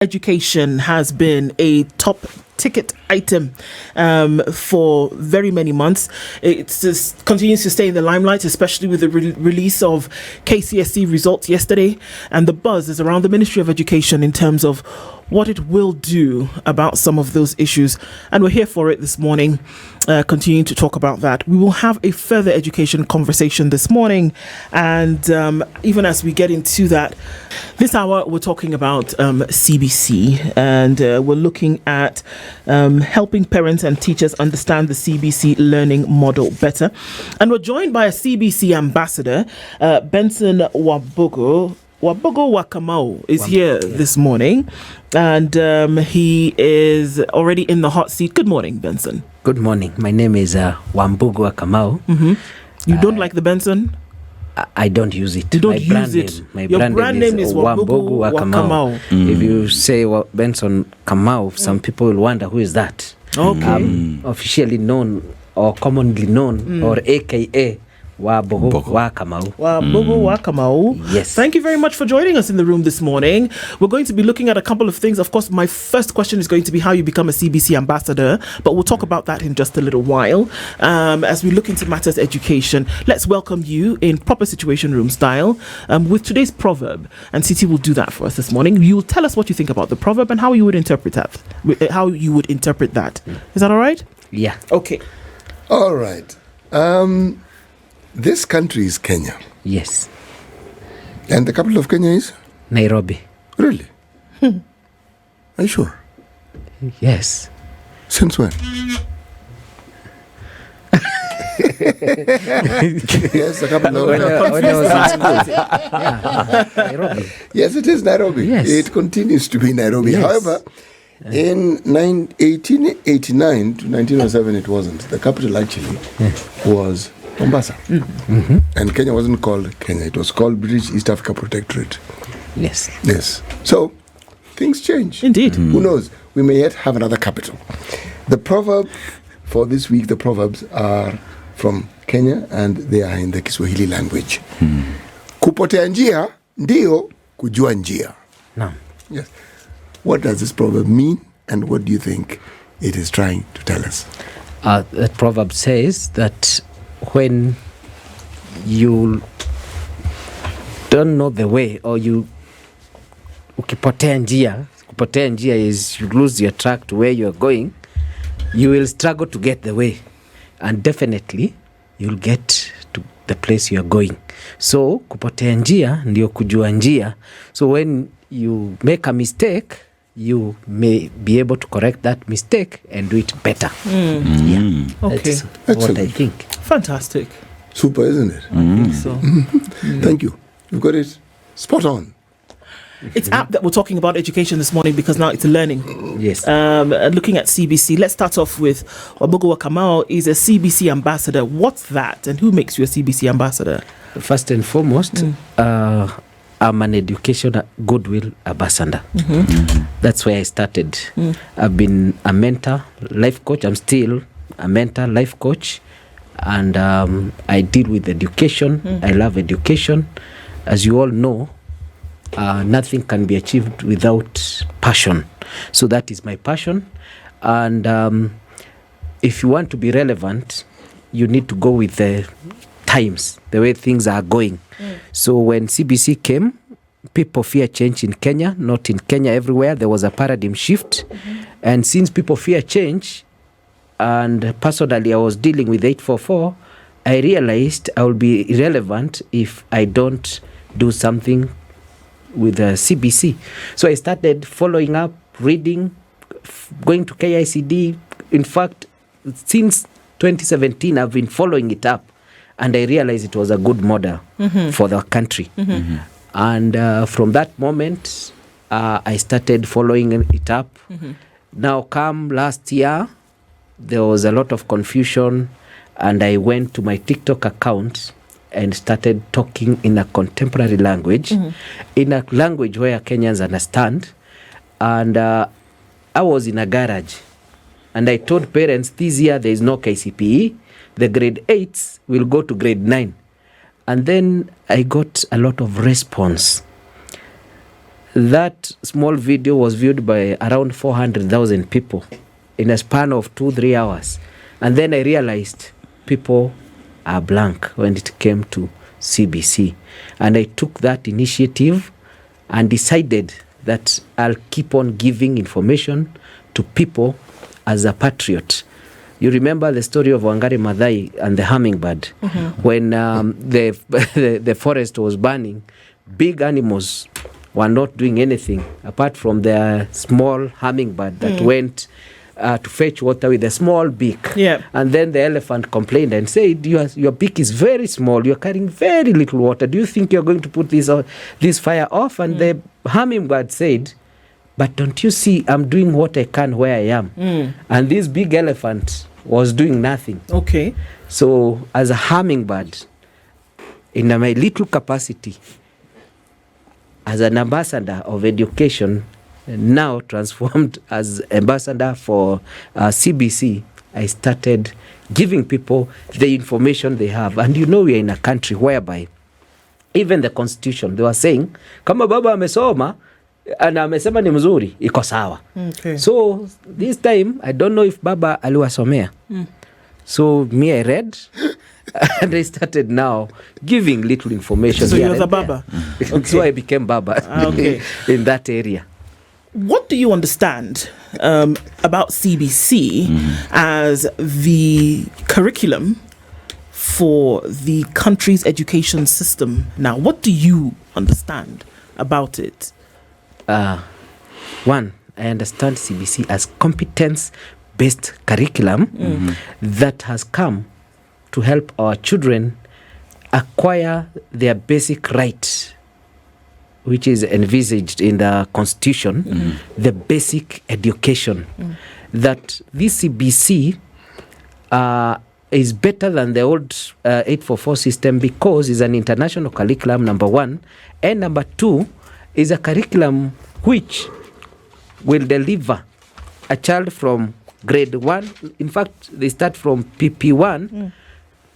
Education has been a top ticket item for very many months. It just continues to stay in the limelight, especially with the release of KCSE results yesterday, and the buzz is around the Ministry of Education in terms of what it will do about some of those issues. And we're here for it this morning, continuing to talk about that. We will have a further education conversation this morning, and even as we get into that, this hour we're talking about CBC, and we're looking at helping parents and teachers understand the CBC learning model better. And we're joined by a CBC ambassador, Benson Wambugu. Kamau is here this morning, and he is already in the hot seat. Good morning, Benson. Good morning. My name is Wambugu Kamau. Mm-hmm. You don't like the Benson? I don't use it. You don't use it. Your brand name is Wambugu Kamau. If you say Benson Kamau, some people will wonder who is that. Okay. Officially known or commonly known or AKA Wambugu Kamau. Wambugu Kamau. Yes. Thank you very much for joining us in the room this morning. We're going to be looking at a couple of things. Of course, my first question is going to be how you become a CBC ambassador, but we'll talk about that in just a little while. As we look into matters education, let's welcome you in proper situation room style with today's proverb. And Siti will do that for us this morning. You will tell us what you think about the proverb and how you would interpret that. Is that all right? Yeah. Okay. All right. This country is Kenya. Yes. And the capital of Kenya is? Nairobi. Really? Are you sure? Yes. Since when? Yes, the capital of When I was in school. Nairobi. Yes, it is Nairobi. Yes. It continues to be Nairobi. Yes. However, in 1889 to 1907, it wasn't. The capital actually was Ombaso. Mm-hmm. And Kenya wasn't called Kenya. It was called British East Africa Protectorate. Yes. Yes. So, things change. Indeed. Who knows? We may yet have another capital. The proverb for this week, the proverbs are from Kenya, and they are in the Kiswahili language. Kupotea njia ndio kujua njia. No. Yes. What does this proverb mean, and what do you think it is trying to tell us? The proverb says that when you don't know the way, or you ukipotea njia is you lose your track to where you are going, you will struggle to get the way, and definitely you'll get to the place you are going. So kupotea njia ndio kujua njia. So when you make a mistake, you may be able to correct that mistake and do it better. Yeah. Okay. That's what I think. Fantastic. Super, isn't it? I think so. Thank you. You've got it spot on. It's apt that we're talking about education this morning because now it's learning. Yes. Looking at CBC, let's start off with Wambugu Kamau is a CBC ambassador. What's that, and who makes you a CBC ambassador? First and foremost, I'm an education goodwill ambassador. That's where I started. I've been a mentor, life coach. I'm still a mentor, life coach, and I deal with education. I love education. As you all know, nothing can be achieved without passion. So that is my passion. And if you want to be relevant, you need to go with the times, the way things are going. So when CBC came, people fear change in Kenya, not in Kenya, everywhere. There was a paradigm shift. And since people fear change, and personally I was dealing with 844, I realized I will be irrelevant if I don't do something with the CBC. So I started following up, reading, going to KICD. In fact, since 2017, I've been following it up. And I realized it was a good model for the country. And from that moment, I started following it up. Now, come last year, there was a lot of confusion, and I went to my TikTok account and started talking in a contemporary language, in a language where Kenyans understand. And I was in a garage, and I told parents, this year there is no KCPE. The grade 8s will go to grade 9. And then I got a lot of response. That small video was viewed by around 400,000 people in a span of 2-3 hours. And then I realized people are blank when it came to CBC. And I took that initiative and decided that I'll keep on giving information to people as a patriot. You remember the story of Wangari Maathai and the hummingbird? When the forest was burning, big animals were not doing anything apart from the small hummingbird that went to fetch water with a small beak. Yeah. And then the elephant complained and said, your beak is very small, you're carrying very little water. Do you think you're going to put this fire off? And the hummingbird said, but don't you see I'm doing what I can where I am? And this big elephant was doing nothing. Okay. So as a hummingbird, in my little capacity, as an ambassador of education, now transformed as ambassador for CBC, I started giving people the information they have. And we are in a country whereby even the constitution, they were saying, kama baba amesoma, na amesema ni mzuri, iko sawa. Okay. So this time, I don't know if baba aliwasomea. So me, I read, and I started now giving little information. So here you're the and there. baba? So I became baba Okay. in that area. What do you understand about CBC as the curriculum for the country's education system now? What do you understand about it? One, I understand CBC as competence-based curriculum that has come to help our children acquire their basic right, which is envisaged in the Constitution, the basic education. That this CBC is better than the old 844 system because it's an international curriculum, number one, and number two, is a curriculum which will deliver a child from grade 1. In fact, they start from PP1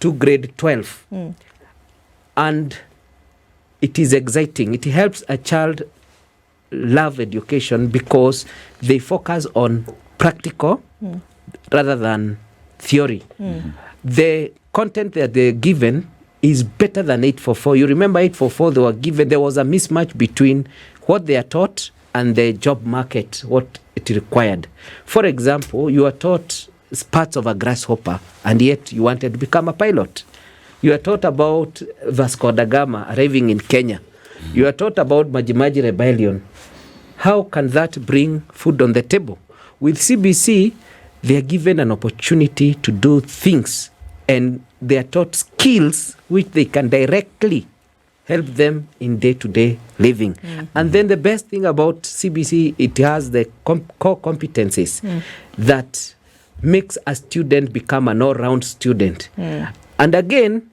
to grade 12. And it is exciting. It helps a child love education because they focus on practical rather than theory. The content that they're given is better than 844. You remember 844, there was a mismatch between what they are taught and the job market, what it required. For example, you are taught parts of a grasshopper, and yet you wanted to become a pilot. You are taught about Vasco da Gama arriving in Kenya. You are taught about Majimaji Rebellion. How can that bring food on the table? With CBC, they are given an opportunity to do things, and they are taught skills which they can directly help them in day-to-day living. And then the best thing about CBC, it has the core competencies that makes a student become an all-round student. And again,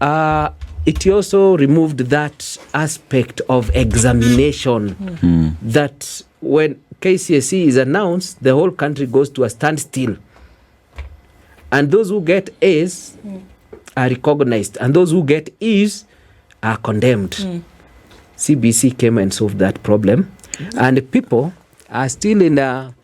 it also removed that aspect of examination that when KCSE is announced, the whole country goes to a standstill. And those who get A's are recognized, and those who get E's are condemned. CBC came and solved that problem. And people are still in a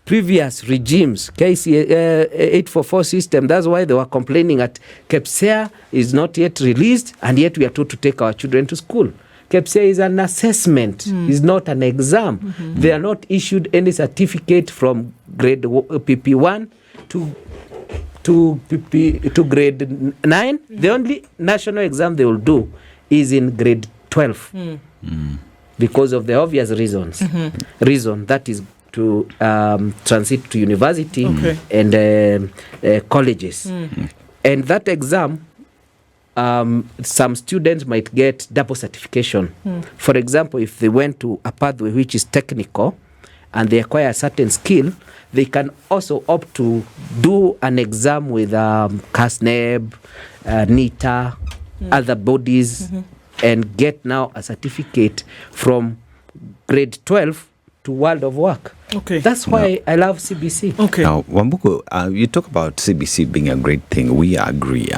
previous regimes, KC 844 system. That's why they were complaining that KEPSEA is not yet released, and yet we are told to take our children to school. KEPSEA is an assessment, is not an exam. They are not issued any certificate from grade PP1 to grade 9. The only national exam they will do is in grade 12 because of the obvious reasons. Reason that is to transit to university and colleges. And that exam, some students might get double certification. For example, if they went to a pathway which is technical and they acquire a certain skill, they can also opt to do an exam with CASNEB, NITA, other bodies, and get now a certificate from grade 12 to world of work. Okay. That's why I love CBC. Okay. Now, Wambugu, you talk about CBC being a great thing. We agree,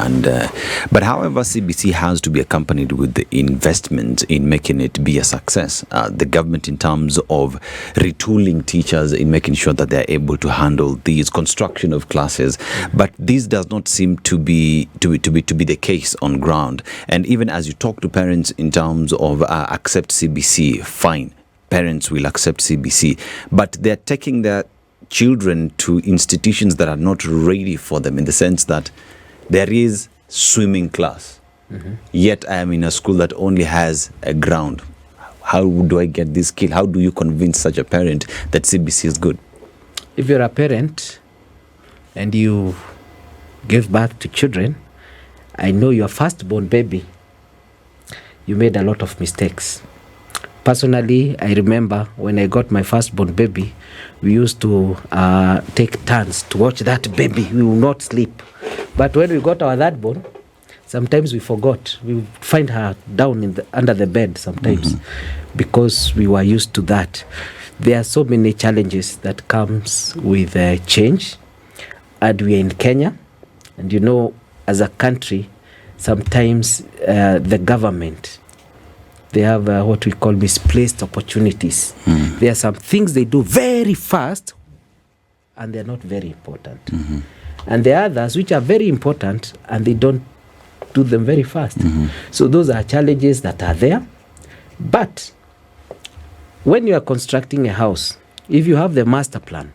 but however, CBC has to be accompanied with the investment in making it be a success. The government, in terms of retooling teachers, in making sure that they're able to handle these construction of classes, but this does not seem to be the case on ground. And even as you talk to parents in terms of accept CBC, fine. Parents will accept CBC, but they're taking their children to institutions that are not ready for them, in the sense that there is swimming class, yet I am in a school that only has a ground. How do I get this skill? How do you convince such a parent that CBC is good? If you're a parent and you give birth to children, I know your firstborn baby, you made a lot of mistakes. Personally, I remember when I got my firstborn baby, we used to take turns to watch that baby. We will not sleep. But when we got our thirdborn, sometimes we forgot. We would find her down under the bed sometimes, because we were used to that. There are so many challenges that comes with change. And we are in Kenya. And as a country, sometimes the government, they have what we call misplaced opportunities. There are some things they do very fast, and they're not very important. And there are others which are very important, and they don't do them very fast. So those are challenges that are there. But when you are constructing a house, if you have the master plan,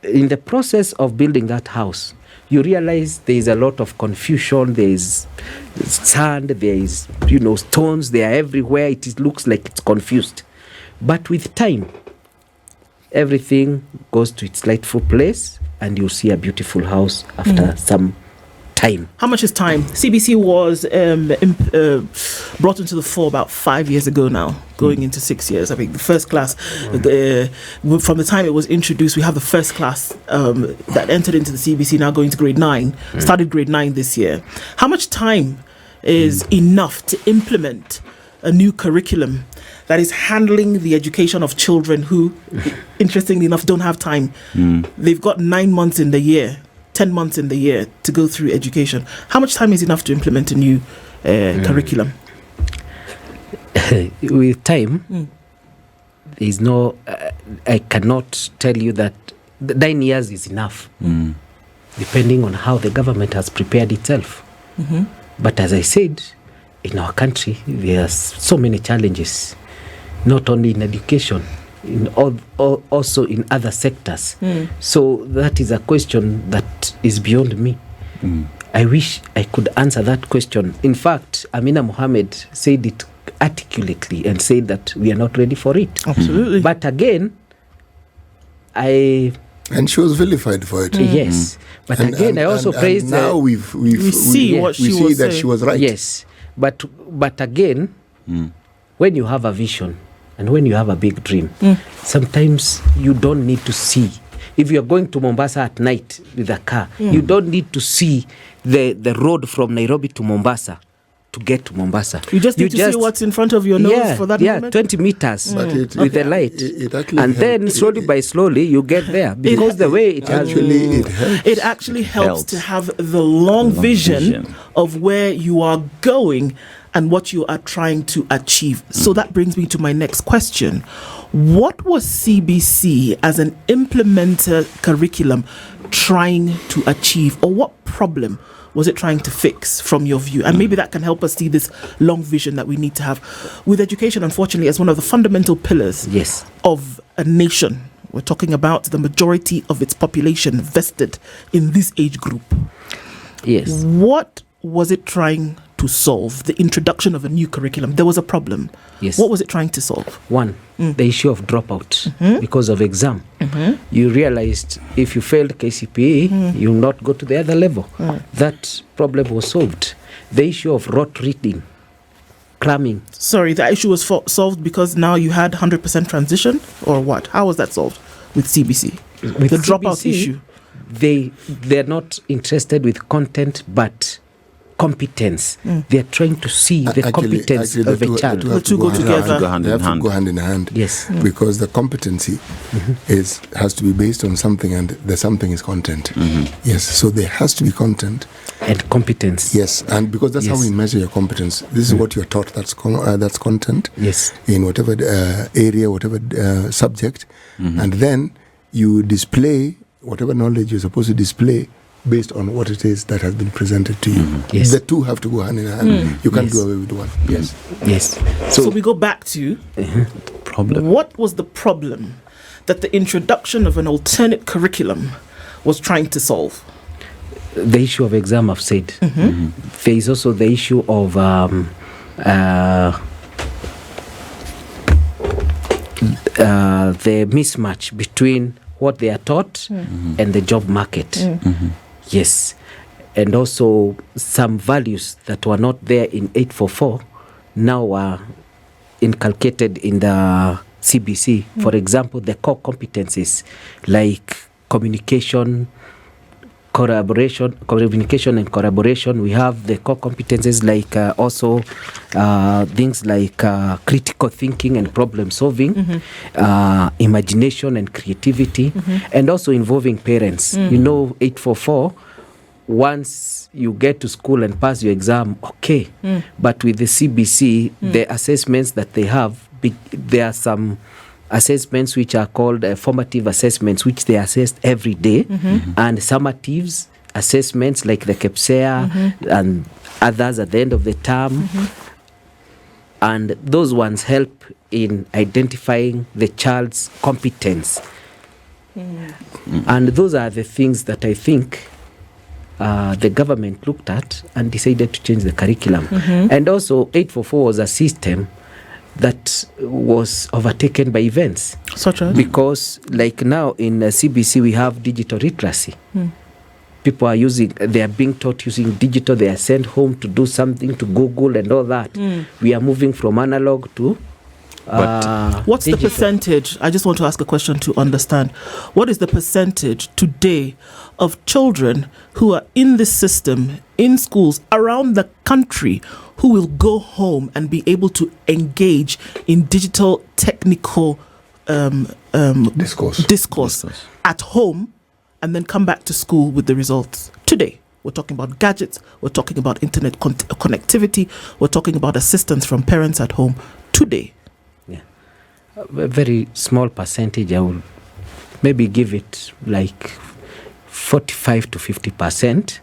in the process of building that house, you realize there is a lot of confusion. There is sand, there is stones, they are everywhere. It looks like it's confused. But with time, everything goes to its rightful place, and you see a beautiful house after some time. How much is time? CBC was brought into the fore about 5 years ago now, going into 6 years. I think the first class, from the time it was introduced, we have the first class that entered into the CBC now going to grade 9, started grade 9 this year. How much time is enough to implement a new curriculum that is handling the education of children who, interestingly enough, don't have time? They've got 9 months in the year, 10 months in the year to go through education. How much time is enough to implement a new curriculum? With time, there's no, I cannot tell you that 9 years is enough, depending on how the government has prepared itself. But as I said, in our country, there are so many challenges, not only in education, also in other sectors. So that is a question that is beyond me. I wish I could answer that question. In fact, Amina Mohammed said it articulately and said that we are not ready for it. Absolutely. But again, and she was vilified for it. Yes. But again, I also praise now we see that she was right. Yes. But again, when you have a vision and when you have a big dream, sometimes you don't need to see. If you're going to Mombasa at night with a car, you don't need to see the road from Nairobi to Mombasa to get to Mombasa. You just need to see what's in front of your nose for that moment? 20 meters with the light. And then slowly by slowly, you get there. Because the way it it actually helps to have the long vision of where you are going and what you are trying to achieve. So that brings me to my next question. What was CBC as an implementer curriculum trying to achieve, or what problem was it trying to fix from your view? And maybe that can help us see this long vision that we need to have with education, unfortunately, as one of the fundamental pillars of a nation. We're talking about the majority of its population vested in this age group. Yes. What was it trying to solve? The introduction of a new curriculum. There was a problem. Yes. What was it trying to solve? One, the issue of dropout because of exam. You realized if you failed KCPE, you'll not go to the other level. That problem was solved. The issue of rote reading, cramming. Sorry, the issue was solved because now you had 100% transition, or what? How was that solved with CBC? With the CBC, dropout issue. They're not interested with content, but competence. They're trying to see the competence of a child. The two go together. They have to go hand in hand. Yes. Because the competency has to be based on something, and the something is content. Yes. So there has to be content and competence. Yes, and because that's how we measure your competence. This is what you're taught. That's content. Yes. In whatever area, whatever subject, and then you display whatever knowledge you're supposed to display based on what it is that has been presented to you. Yes. The two have to go hand in hand. You can't do away with one. Yes. Yes. So we go back to Problem. what was the problem that the introduction of an alternate curriculum was trying to solve? The issue of exam, I've said. There is also the issue of the mismatch between what they are taught and the job market. Yes. And also some values that were not there in 844 now are inculcated in the CBC. For example, the core competencies like communication and collaboration. We have the core competencies like also things like critical thinking and problem solving, imagination and creativity, and also involving parents. 844, once you get to school and pass your exam, okay. But with the CBC, the assessments that they have, there are some assessments which are called formative assessments, which they assessed every day, and summative assessments like the KEPSEA and others at the end of the term. And those ones help in identifying the child's competence. And those are the things that I think the government looked at and decided to change the curriculum. And also 844 was a system that was overtaken by events. Such as? Because like now in CBC we have digital literacy. People are they are being taught using digital. They are sent home to do something, to Google and all that. We are moving from analog to what's digital. the percentage? I just want to ask a question to understand. What is the percentage today of children who are in this system, in schools around the country, who will go home and be able to engage in digital technical discourse at home and then come back to school with the results? Today, we're talking about gadgets, we're talking about internet connectivity, we're talking about assistance from parents at home. Today. A very small percentage. I will maybe give it like 45 to 50%.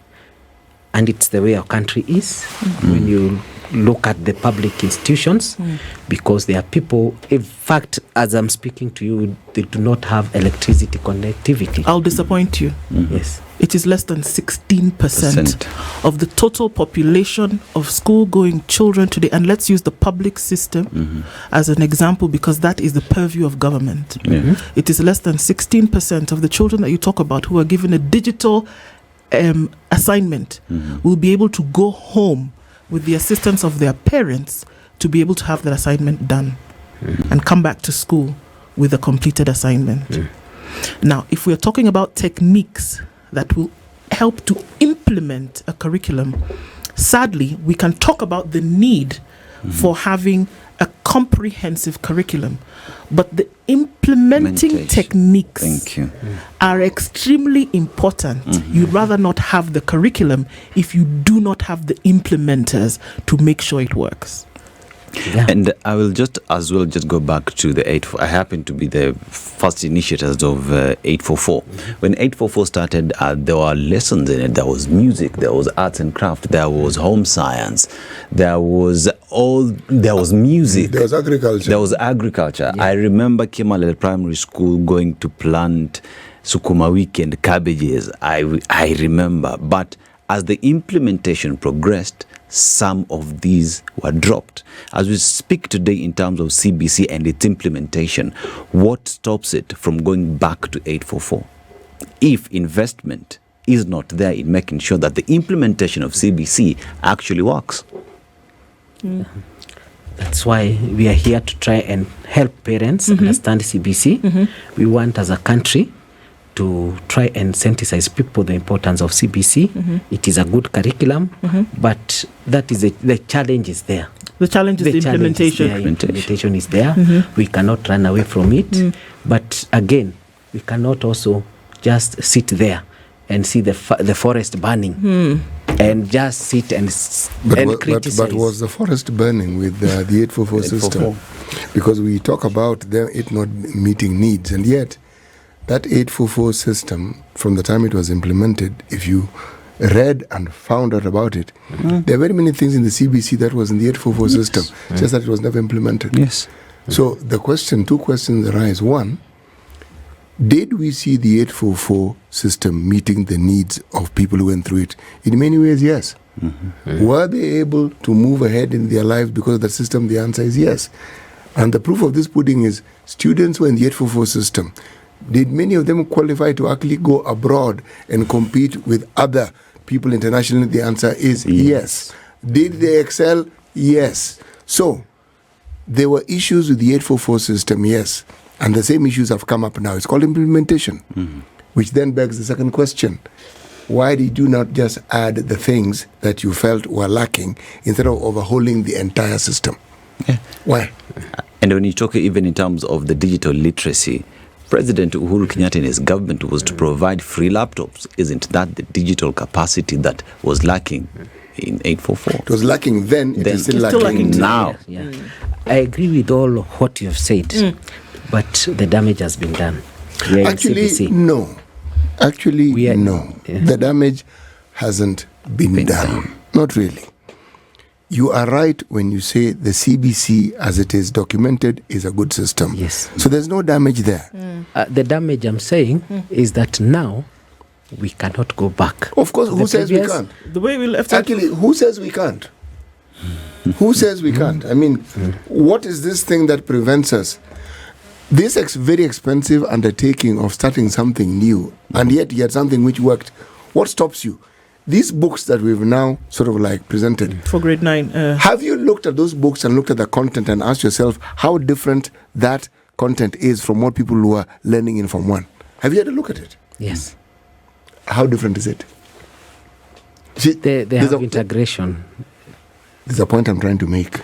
And it's the way our country is when you look at the public institutions, because there are people, in fact, as I'm speaking to you, they do not have electricity connectivity. I'll disappoint you. Yes. It is less than 16% of the total population of school-going children today. And let's use the public system as an example, because that is the purview of government. It is less than 16% of the children that you talk about who are given a digital assignment will be able to go home with the assistance of their parents to be able to have that assignment done and come back to school with a completed assignment. Now, if we're talking about techniques that will help to implement a curriculum, sadly, we can talk about the need for having a comprehensive curriculum, but the implementing techniques are extremely important. You'd rather not have the curriculum if you do not have the implementers to make sure it works. And I will just go back to the 844. I happen to be the first initiators of 844. When 844 started, there were lessons in it. There was music, there was arts and craft, there was home science, there was music, there was agriculture. I remember Kimalel Primary School going to plant sukuma wiki and cabbages. I remember, but as the implementation progressed, some of these were dropped. As we speak today in terms of CBC and its implementation, what stops it from going back to 844? If investment is not there in making sure that the implementation of CBC actually works. That's why we are here to try and help parents understand CBC. We want as a country to try and sensitize people the importance of CBC. It is a good curriculum, but that is the challenge is there. The challenge is the implementation. Implementation is there. We cannot run away from it. But again, we cannot also just sit there and see the forest burning and just sit and criticize. But was the forest burning with the 844 system? Because we talk about it not meeting needs, and yet that 844 system, from the time it was implemented, if you read and found out about it, there are very many things in the CBC that was in the 844 system, just that it was never implemented. Yes. So two questions arise. One, did we see the 844 system meeting the needs of people who went through it? In many ways, yes. Were they able to move ahead in their lives because of the system? The answer is yes. And the proof of this pudding is students who were in the 844 system. Did many of them qualify to actually go abroad and compete with other people internationally? The answer is yes. Did they excel? Yes. So, there were issues with the 844 system, yes. And the same issues have come up now. It's called implementation, which then begs the second question. Why did you not just add the things that you felt were lacking instead of overhauling the entire system? Yeah. Why? And when you talk even in terms of the digital literacy, President Uhuru Kenyatta in his government was to provide free laptops. Isn't that the digital capacity that was lacking in 844? It was lacking then, it is still lacking now. Yeah. I agree with all what you've said, but the damage has been done. Actually, no. The damage hasn't been done. Not really. You are right when you say the CBC, as it is documented, is a good system. Yes. So there's no damage there. The damage I'm saying is that now we cannot go back. Of course, who says we can't? The way we left Actually, who says we can't? Who says we can't? I mean, what is this thing that prevents us? This very expensive undertaking of starting something new, and yet you had something which worked. What stops you? These books that we've now sort of like presented. for grade 9. Have you looked at those books and looked at the content and asked yourself how different that content is from what people who are learning in Form 1? Have you had a look at it? Yes. How different is it? See, They have integration. There's a point I'm trying to make.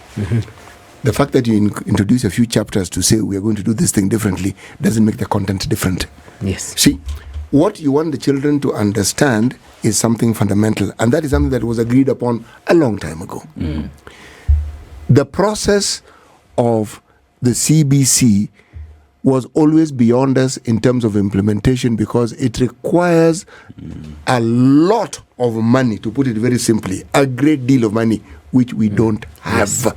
The fact that you introduce a few chapters to say we are going to do this thing differently doesn't make the content different. Yes. See, what you want the children to understand is something fundamental, and that is something that was agreed upon a long time ago. The process of the CBC was always beyond us in terms of implementation because it requires a lot of money, to put it very simply, a great deal of money, which we don't have.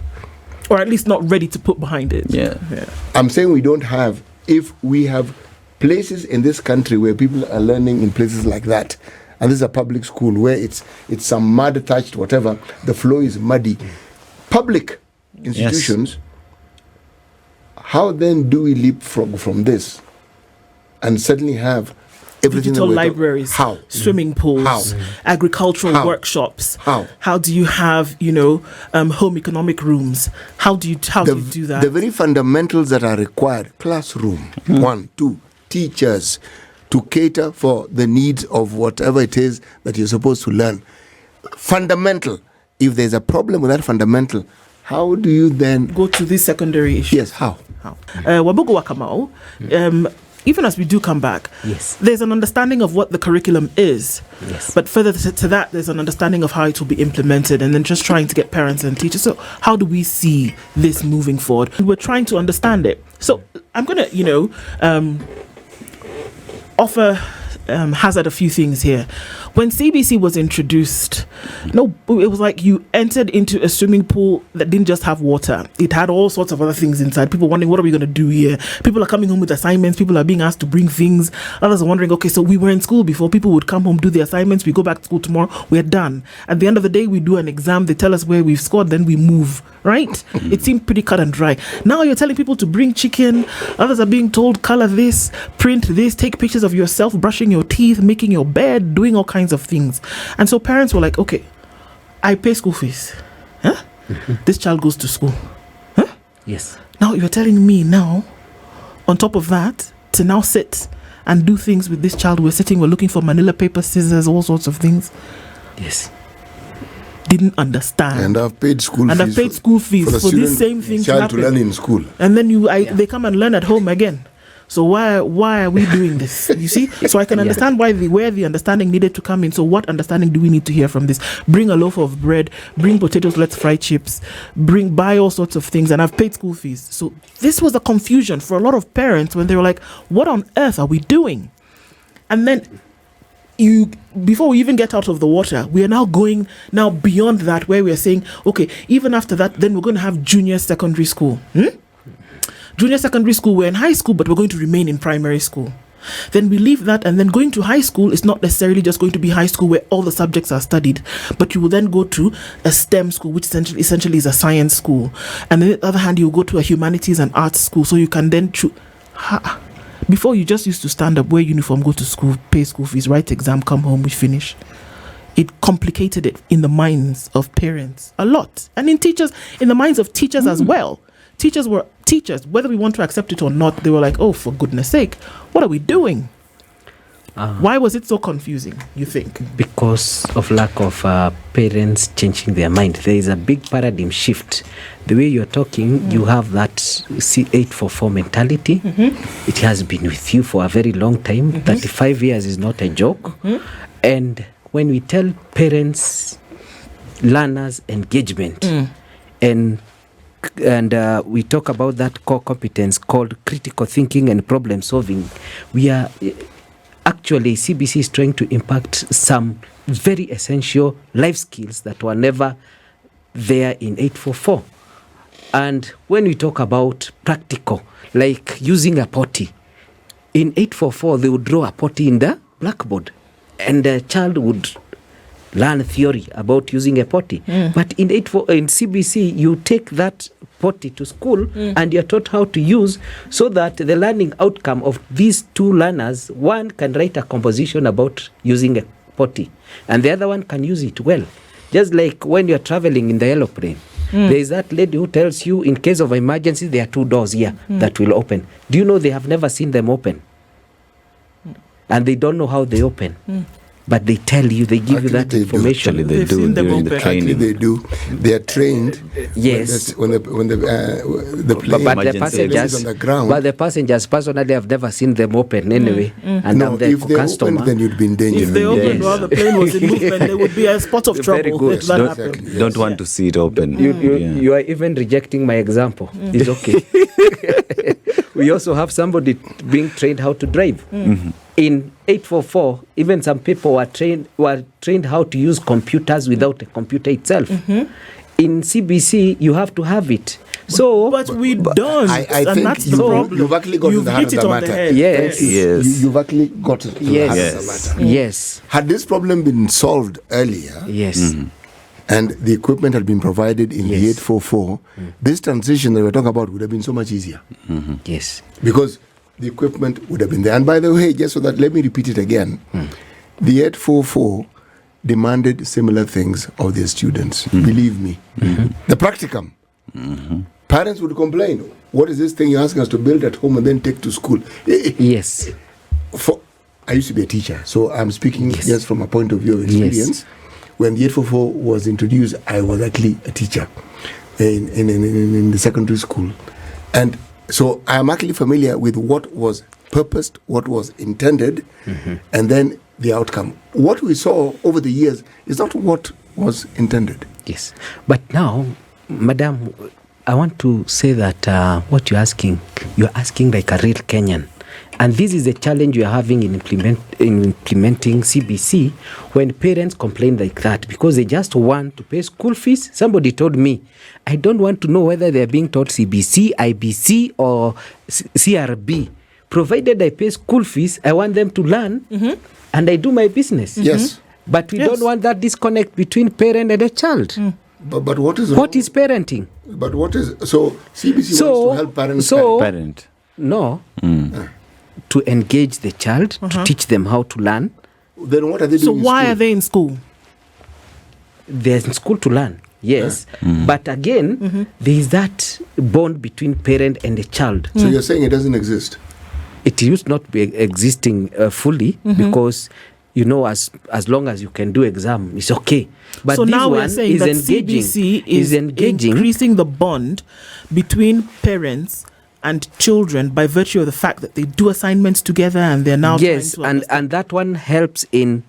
Or at least not ready to put behind it. Yeah. I'm saying we don't have. If we have places in this country where people are learning in places like that, and this is a public school where it's some mud touched whatever, the floor is muddy. Public institutions, how then do we leapfrog from this and suddenly have everything? Digital libraries, how? Swimming pools, How? Agricultural workshops. How do you have, home economic rooms? How do you do that? The very fundamentals that are required: classroom, 1, 2, teachers, to cater for the needs of whatever it is that you're supposed to learn. Fundamental. If there's a problem with that fundamental, how do you then go to these secondary issues? Yes, how? Wambugu wa Kamau, even as we do come back, there's an understanding of what the curriculum is. Yes. But further to that, there's an understanding of how it will be implemented, and then just trying to get parents and teachers. So how do we see this moving forward? We're trying to understand it. So I'm going to, offer hazard a few things here. When CBC was introduced, it was like you entered into a swimming pool that didn't just have water. It had all sorts of other things inside. People wondering, what are we going to do here? People are coming home with assignments. People are being asked to bring things. Others are wondering, okay, so we were in school before. People would come home, do the assignments. We go back to school tomorrow. We're done. At the end of the day, we do an exam. They tell us where we've scored. Then we move, right? It seemed pretty cut and dry. Now you're telling people to bring chicken. Others are being told, color this, print this, take pictures of yourself, brushing your teeth, making your bed, doing all kinds of things. And so parents were like, okay, I pay school fees. Huh? This child goes to school. Huh? Yes. Now you're telling me now, on top of that, to now sit and do things with this child. We're looking for manila paper, scissors, all sorts of things. Yes. Didn't understand. And I've paid school fees for this same thing to learn in school. And then they come and learn at home again. So why are we doing this? You see? So I can understand where the understanding needed to come in. So what understanding do we need to hear from this? Bring a loaf of bread, bring potatoes, let's fry chips, buy all sorts of things, and I've paid school fees. So this was a confusion for a lot of parents when they were like, what on earth are we doing? And then before we even get out of the water, we are now going beyond that, where we are saying, okay, even after that, then we're going to have junior secondary school. Junior secondary school, we're in high school, but we're going to remain in primary school. Then we leave that, and then going to high school is not necessarily just going to be high school where all the subjects are studied, but you will then go to a STEM school, which essentially is a science school. And then on the other hand, you go to a humanities and arts school, so you can then choose. Before, you just used to stand up, wear uniform, go to school, pay school fees, write exam, come home, we finish. It complicated it in the minds of parents a lot, and in the minds of teachers as well. Teachers were teachers, whether we want to accept it or not. They were like, oh, for goodness sake, what are we doing? Why was it so confusing, you think? Because of lack of parents changing their mind. There is a big paradigm shift. The way you're talking, you have that 844 mentality. It has been with you for a very long time. 35 years is not a joke. And when we tell parents, learners, engagement, and we talk about that core competence called critical thinking and problem solving, we are actually, CBC is trying to impact some very essential life skills that were never there in 844. And when we talk about practical, like using a potty, in 844 they would draw a potty in the blackboard, and the child would learn theory about using a potty. But in CBC, you take that potty to school and you're taught how to use, so that the learning outcome of these two learners, one can write a composition about using a potty and the other one can use it well. Just like when you're traveling in the aeroplane, there is that lady who tells you, in case of emergency, there are two doors here that will open. Do you know they have never seen them open? And they don't know how they open. But they tell you, they give you that information. They do during the training. They do. They are trained. Yes. When the plane but the passengers on the ground. But the passengers personally have never seen them open anyway. And no, if they opened, then you'd be in danger. If they opened while the plane was in movement, there would be a spot of trouble. Very good. Don't want to see it open. You are even rejecting my example. It's okay. We also have somebody being trained how to drive. In 844, even some people were trained how to use computers without a computer itself. In CBC, you have to have it. So, but we don't. I think that's the problem. You've actually got to the heart of the matter. Yes. You've actually got to the heart of the matter. Yes. Had this problem been solved earlier, yes, and the equipment had been provided in the 844, this transition that we're talking about would have been so much easier. Yes. Because the equipment would have been there. And by the way, just so that, let me repeat it again. The 844 demanded similar things of their students. Believe me. The practicum. Parents would complain, what is this thing you're asking us to build at home and then take to school? Yes. I used to be a teacher, so I'm speaking just from a point of view of experience. When the 844 was introduced, I was actually a teacher in the secondary school. And so I am actually familiar with what was purposed, what was intended, and then the outcome. What we saw over the years is not what was intended. Yes. But now, Madam, I want to say that what you're asking like a real Kenyan. And this is a challenge we are having in implementing CBC, when parents complain like that because they just want to pay school fees. Somebody told me, I don't want to know whether they're being taught CBC, IBC, or CRB. Provided I pay school fees, I want them to learn and I do my business. Yes. But we don't want that disconnect between parent and a child. But what is parenting? But what is so CBC wants to help parents parent? No. To engage the child, to teach them how to learn. Then what are they doing? So why are they in school? They're in school to learn, yes. But again, there is that bond between parent and the child. So you're saying it doesn't exist? it used not be existing fully because as long as you can do exam, it's okay. But so this now we're one saying is that engaging. CBC is engaging. increasing the bond between parents and children by virtue of the fact that they do assignments together and they're now yes, trying to and that one helps in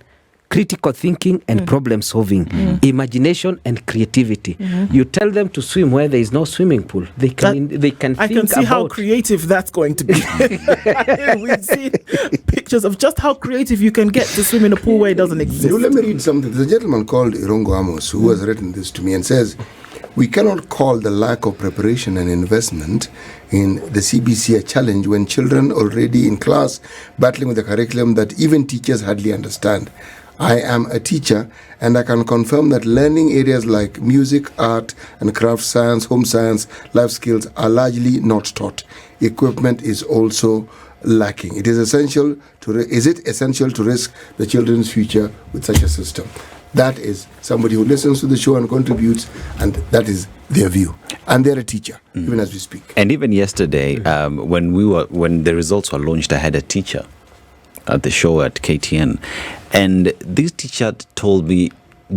critical thinking and problem solving, imagination and creativity. You tell them to swim where there is no swimming pool. They can think I can see how about creative that's going to be. We've seen pictures of just how creative you can get to swim in a pool where it doesn't exist. Let me read something. There's a gentleman called Irongo Amos who has written this to me and says, we cannot call the lack of preparation and investment in the CBC a challenge when children already in class battling with a curriculum that even teachers hardly understand. I am a teacher and I can confirm that learning areas like music, art and craft science, home science, life skills are largely not taught. Equipment is also lacking. Is it essential to risk the children's future with such a system? That is somebody who listens to the show and contributes, and that is their view. And they're a teacher, even as we speak. And even yesterday, when the results were launched, I had a teacher at the show at KTN, and this teacher told me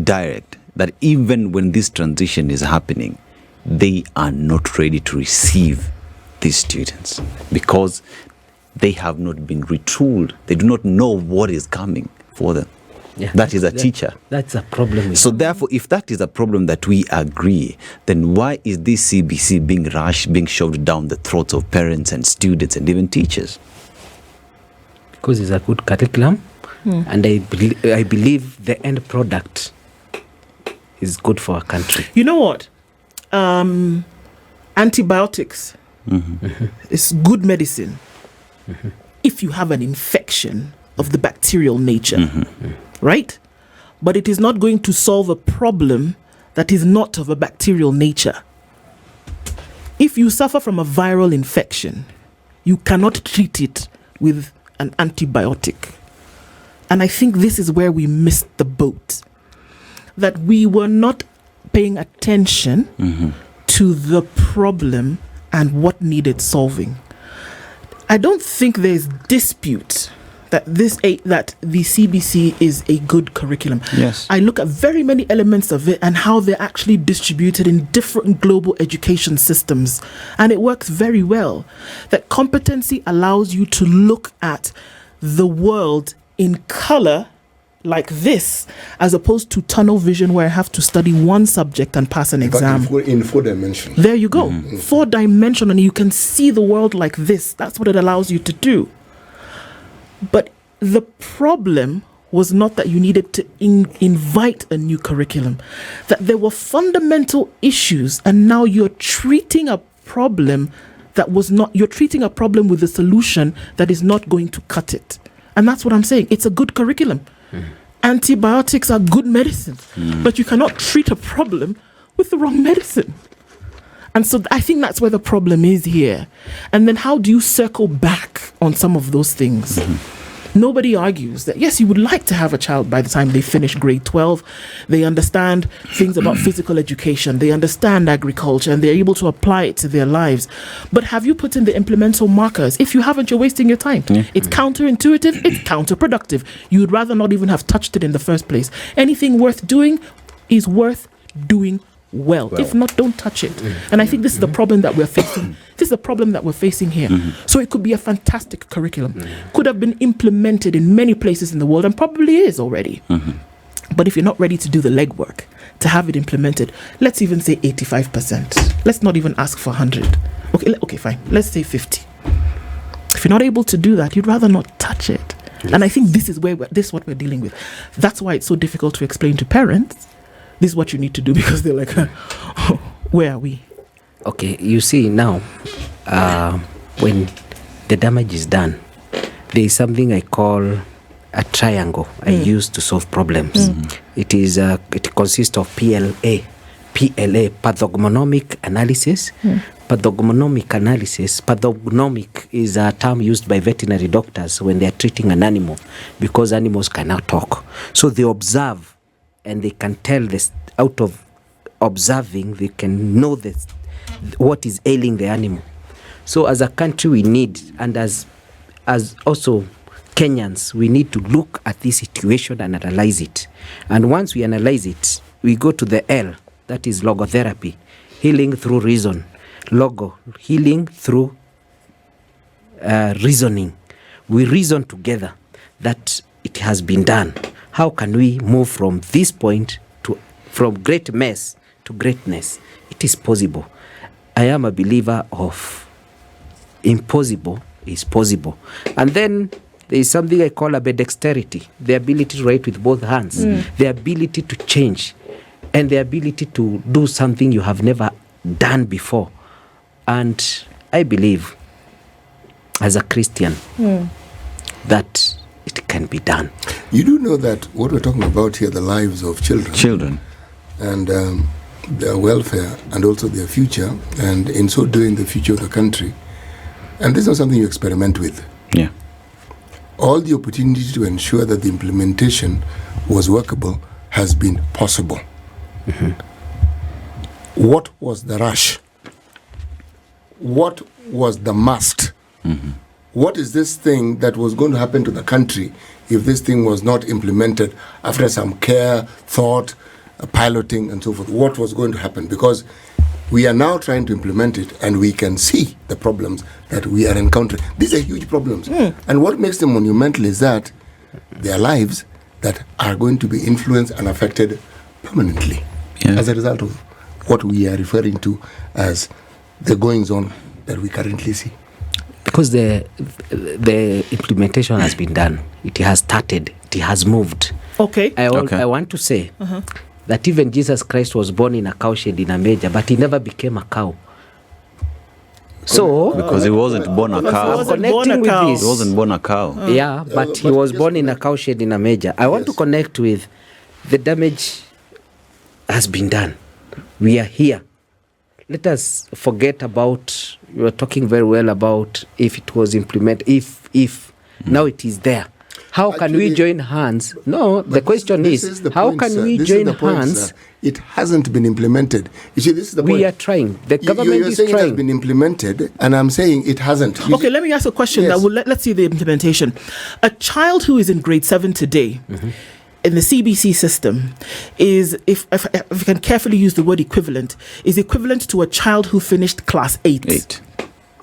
direct that even when this transition is happening, they are not ready to receive these students because they have not been retooled. They do not know what is coming for them. Yeah, that is a teacher. That's a problem. So therefore, if that is a problem that we agree, then why is this CBC being rushed, being shoved down the throats of parents and students and even teachers? Because it's a good curriculum, and I believe the end product is good for our country. You know what? Antibiotics is good medicine if you have an infection of the bacterial nature, right? But it is not going to solve a problem that is not of a bacterial nature. If you suffer from a viral infection, you cannot treat it with an antibiotic. And I think this is where we missed the boat. That we were not paying attention to the problem and what needed solving. I don't think there's dispute that the CBC is a good curriculum. Yes. I look at very many elements of it and how they're actually distributed in different global education systems. And it works very well. That competency allows you to look at the world in color like this, as opposed to tunnel vision where I have to study one subject and pass an exam. In 4 dimensions. There you go. 4 dimension, and you can see the world like this. That's what it allows you to do. But the problem was not that you needed to invite a new curriculum, that there were fundamental issues, and now you're treating a problem you're treating a problem with a solution that is not going to cut it. And that's what I'm saying. It's a good curriculum. Antibiotics are good medicine, but you cannot treat a problem with the wrong medicine. And so I think that's where the problem is here. And then how do you circle back on some of those things? Nobody argues that, yes, you would like to have a child by the time they finish grade 12. They understand things about physical education. They understand agriculture, and they're able to apply it to their lives. But have you put in the implemental markers? If you haven't, you're wasting your time. It's counterintuitive. It's counterproductive. You would rather not even have touched it in the first place. Anything worth doing is worth doing well. If not, don't touch it. And I think this is the problem that we're facing. This is the problem that we're facing here. So it could be a fantastic curriculum. Could have been implemented in many places in the world and probably is already. But if you're not ready to do the legwork to have it implemented, let's even say 85%. Let's not even ask for 100. Okay, fine. Let's say 50. If you're not able to do that, you'd rather not touch it. And I think this is what we're dealing with. That's why it's so difficult to explain to parents. This is what you need to do, because they're like, where are we? Okay, you see now, when the damage is done, there is something I call a triangle I use to solve problems. It consists of PLA, pathognomonic analysis. Pathognomonic is a term used by veterinary doctors when they are treating an animal, because animals cannot talk. So they observe, and they can tell this out of observing, they can know what is ailing the animal. So as a country, we need, and as as also Kenyans, we need to look at this situation and analyze it. And once we analyze it, we go to the L, that is logotherapy, healing through reason. Logo, healing through reasoning. We reason together that it has been done. How can we move from this point from great mess to greatness? It is possible. I am a believer of impossible is possible. And then there is something I call ambidexterity, the ability to write with both hands, the ability to change, and the ability to do something you have never done before. And I believe, as a Christian, that it can be done. You do know that what we're talking about here, the lives of children. And their welfare and also their future, and in so doing the future of the country. And this is not something you experiment with. Yeah. All the opportunity to ensure that the implementation was workable has been possible. What was the rush? What was the must? What is this thing that was going to happen to the country if this thing was not implemented after some care, thought, piloting, and so forth? What was going to happen? Because we are now trying to implement it, and we can see the problems that we are encountering. These are huge problems. And what makes them monumental is that their lives that are going to be influenced and affected permanently as a result of what we are referring to as the goings-on that we currently see. Because the implementation has been done. It has started. It has moved. Okay. I want to say that even Jesus Christ was born in a cowshed in a manger, but he never became a cow. So Because he wasn't born a cow. He wasn't born a cow. Yeah, but he was born in a cowshed in a manger. I want to connect with the damage has been done. We are here. Let us forget about, you were talking very well about if it was implemented, if now it is there. How can we join hands? No, the question is how can we join hands? It hasn't been implemented. You see, this is the point. We are trying. The government you're is saying trying. It has been implemented, and I'm saying it hasn't. Okay, let me ask a question. Yes. That will let's see the implementation. A child who is in grade 7 today, in the CBC system, is, if you can carefully use the word equivalent, is equivalent to a child who finished class 8.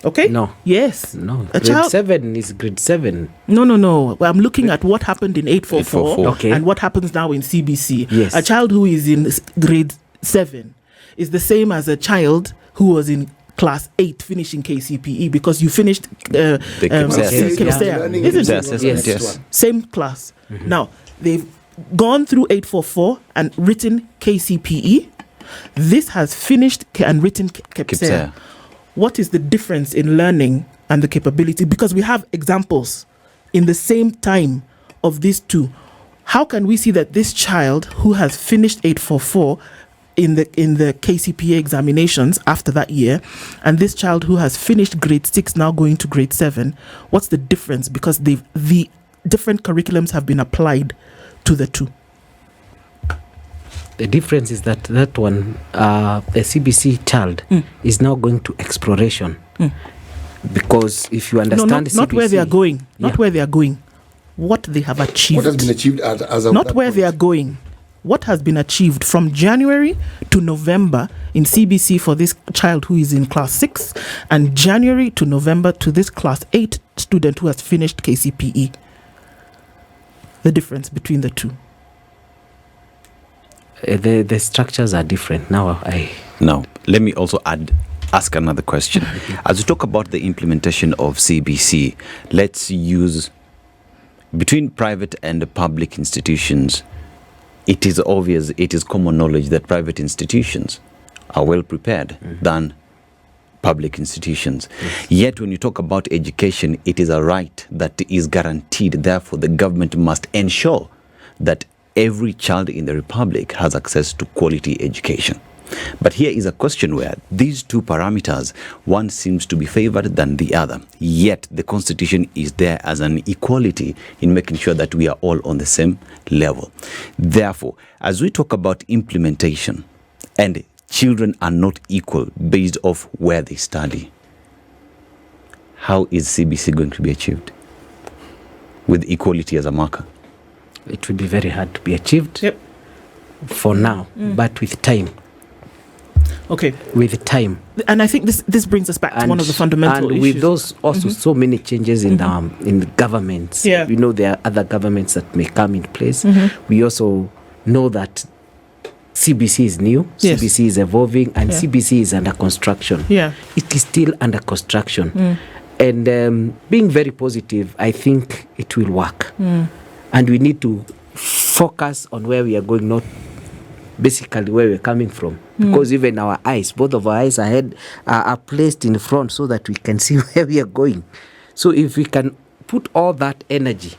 Okay? No. Yes. No. A Grade child, 7 is grade 7. No. Well, I'm looking at what happened in 844 Okay. and what happens now in CBC. Yes. A child who is in grade 7 is the same as a child who was in class 8 finishing KCPE, because you finished Kipsea. Isn't it? Yes. Same class. Now, they've gone through 844 and written KCPE. This has finished and written Kipsea. What is the difference in learning and the capability? Because we have examples in the same time of these two. How can we see that this child who has finished 844 in the KCPA examinations after that year, and this child who has finished grade 6 now going to grade 7, what's the difference? Because the different curriculums have been applied to the two. The difference is that one, the CBC child is now going to exploration. Because if you understand CBC... Not where they are going. Not where they are going. What they have achieved. What has been achieved as of not where they are going. What has been achieved from January to November in CBC for this child who is in class 6, and January to November to this class 8 student who has finished KCPE. The difference between the two. The structures are different. Now, let me also ask another question. As we talk about the implementation of CBC, let's use between private and public institutions. It is obvious, it is common knowledge that private institutions are well prepared than public institutions. Yet when you talk about education, it is a right that is guaranteed. Therefore, the government must ensure that every child in the Republic has access to quality education. But here is a question where these two parameters, one seems to be favored than the other. Yet the Constitution is there as an equality in making sure that we are all on the same level. Therefore, as we talk about implementation, and children are not equal based off where they study, how is CBC going to be achieved? with equality as a marker? It will be very hard to be achieved for now, but with time. Okay. With time. And I think this brings us back to one of the fundamental issues. And with those also so many changes in the governments. Yeah. We know there are other governments that may come in place. We also know that CBC is new, Yes. CBC is evolving, and CBC is under construction. Yeah. It is still under construction. And being very positive, I think it will work. And we need to focus on where we are going, not basically where we're coming from. Because even our eyes, both of our eyes are placed in front so that we can see where we are going. So if we can put all that energy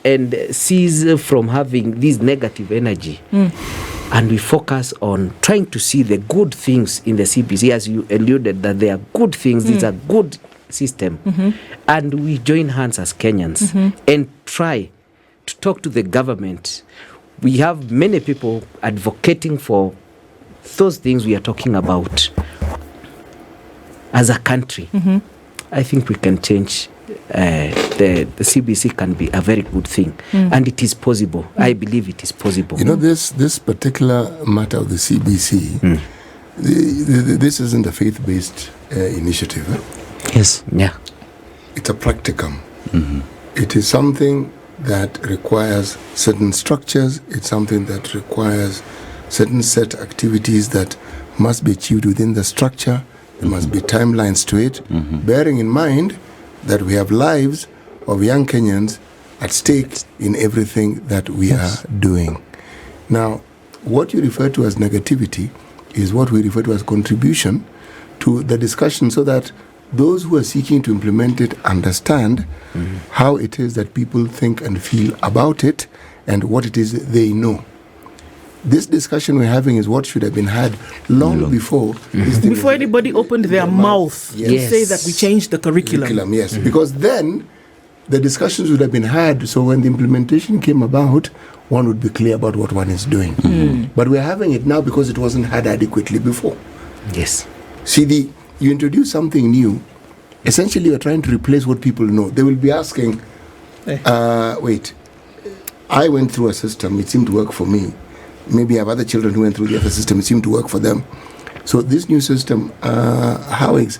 and cease from having this negative energy, and we focus on trying to see the good things in the CBC, as you alluded that there are good things, it's a good system, and we join hands as Kenyans and try to talk to the government. We have many people advocating for those things we are talking about as a country. I think we can change. The CBC can be a very good thing, and it is possible. I believe it is possible. You know, this particular matter of the CBC, this isn't a faith-based initiative. Yes. Yeah. It's a practicum. It is something that requires certain structures. It's something that requires certain set activities that must be achieved within the structure. There must be timelines to it, bearing in mind that we have lives of young Kenyans at stake in everything that we are doing. Now, what you refer to as negativity is what we refer to as contribution to the discussion, so that those who are seeking to implement it understand how it is that people think and feel about it and what it is they know. This discussion we're having is what should have been had long before. Before anybody opened their mouth to say that we changed the curriculum. Yes, because then the discussions would have been had, so when the implementation came about, one would be clear about what one is doing. But we're having it now because it wasn't had adequately before. Yes. See, you introduce something new, essentially you're trying to replace what people know. They will be asking, wait, I went through a system, it seemed to work for me. Maybe I have other children who went through the other system, it seemed to work for them. So this new system, how is,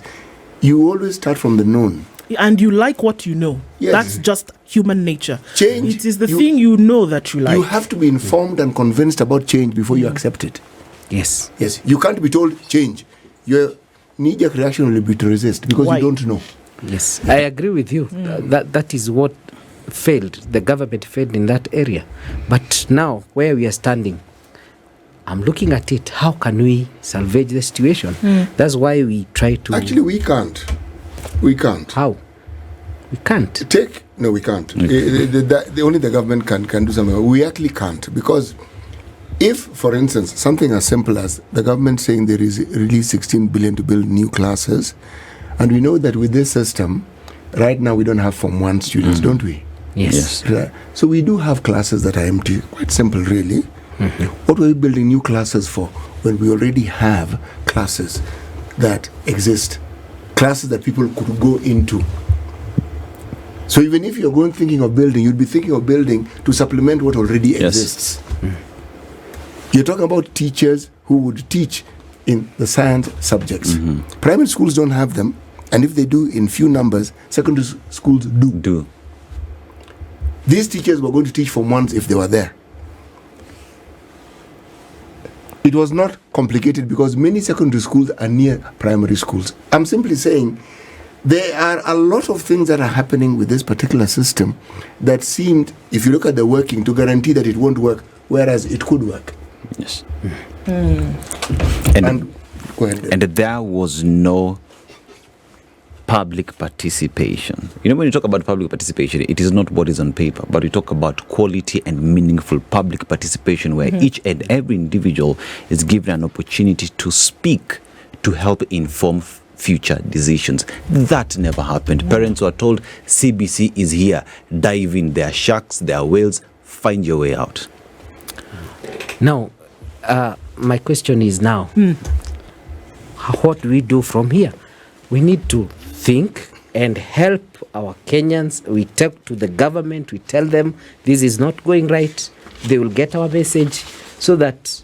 you always start from the known. And you like what you know. Yes. That's just human nature. Change. It is the thing you know that you like. You have to be informed and convinced about change before you accept it. Yes. Yes. You can't be told change. Your knee-jerk reaction will be to resist because Why? you don't know. Yes. I agree with you. That is what failed. The government failed in that area. But now, where we are standing, I'm looking at it. How can we salvage the situation? That's why we try to... Actually, we can't. We can't. How? We can't. No, we can't. Only the government can do something. We actually can't, because if, for instance, something as simple as the government saying there is release 16 billion to build new classes, and we know that with this system, right now we don't have Form 1 students, don't we? Yes. So we do have classes that are empty. Quite simple, really. What were we building new classes for when we already have classes that exist? Classes that people could go into. So even if you're thinking of building, you'd be thinking of building to supplement what already exists. You're talking about teachers who would teach in the science subjects. Primary schools don't have them, and if they do in few numbers, secondary schools do. These teachers were going to teach for months if they were there. It was not complicated because many secondary schools are near primary schools. I'm simply saying there are a lot of things that are happening with this particular system that seemed, if you look at the working, to guarantee that it won't work, whereas it could work. Yes. And go ahead. And there was no public participation. You know, when you talk about public participation, it is not what is on paper, but we talk about quality and meaningful public participation where each and every individual is given an opportunity to speak, to help inform future decisions. That never happened. Parents were told CBC is here, dive in, there are sharks, there are whales, find your way out. Now, my question is now, what do we do from here? We need to think and help our Kenyans. We talk to the government, we tell them this is not going right. They will get our message so that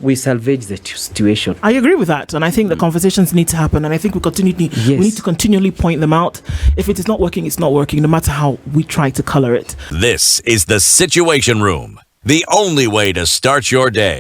we salvage the situation. I agree with that, and I think the conversations need to happen, and I think we need to continually point them out. If it is not working, it's not working, no matter how we try to color it. This is the Situation Room, the only way to start your day.